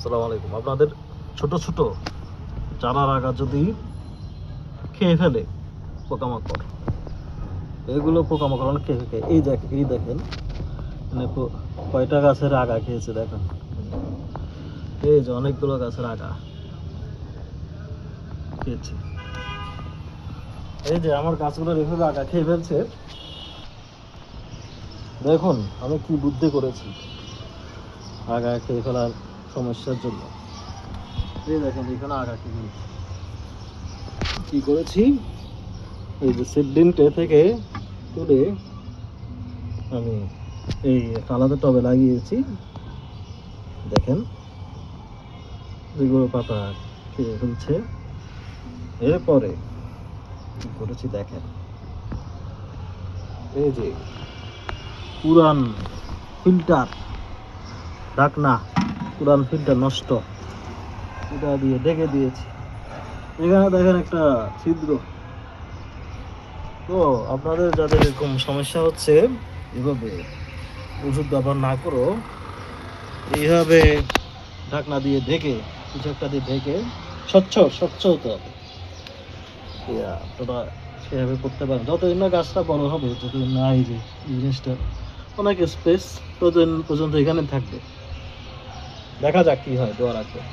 আসসালামু আলাইকুম। আপনাদের ছোট ছোট চারার আগা যদি খেয়ে ফেলে পোকামাকড়, এগুলো পোকামাকড় অনেক খেয়ে খেয়ে এই দেখেন মানে কয়টা গাছের আগা খেয়েছে দেখেন। এই যে অনেকগুলো গাছের আগা খেয়েছে। এই যে আমার গাছগুলো এভাবে আগা খেয়ে ফেলছে। দেখুন আমি কি বুদ্ধি করেছি আগা খেয়ে ফেলার সমস্যার জন্য। এই দেখেন এখানে আগা খেয়ে ফেলছে। কি করেছি, এই যে সিডলিং ট্রে থেকে তুলে আমি এই আলাদা টবে লাগিয়েছি। দেখেন যেগুলো পাতা খেয়ে ফেলছে। এরপরে কি করেছি দেখেন, এই যে পুরান ফিল্টার ঢাকনা, পুরান ফিল্টার নষ্ট, এটা দিয়ে ঢেকে দিয়েছি। এখানে দেখেন একটা ছিদ্র। তো আপনাদের যাদের এরকম সমস্যা হচ্ছে এভাবে ওষুধ ব্যবহার না করো, এইভাবে ঢাকনা দিয়ে ঢেকে কিছু একটা দিয়ে ঢেকে স্বচ্ছ হতে হবে। আপনারা সেভাবে করতে পারেন। যতদিন না গাছটা বড় হবে, যতদিন না এই যে এই জিনিসটা অনেক স্পেস ততদিন পর্যন্ত এখানে থাকবে। দেখা যাক কি হয়, দোয়া রাখবেন।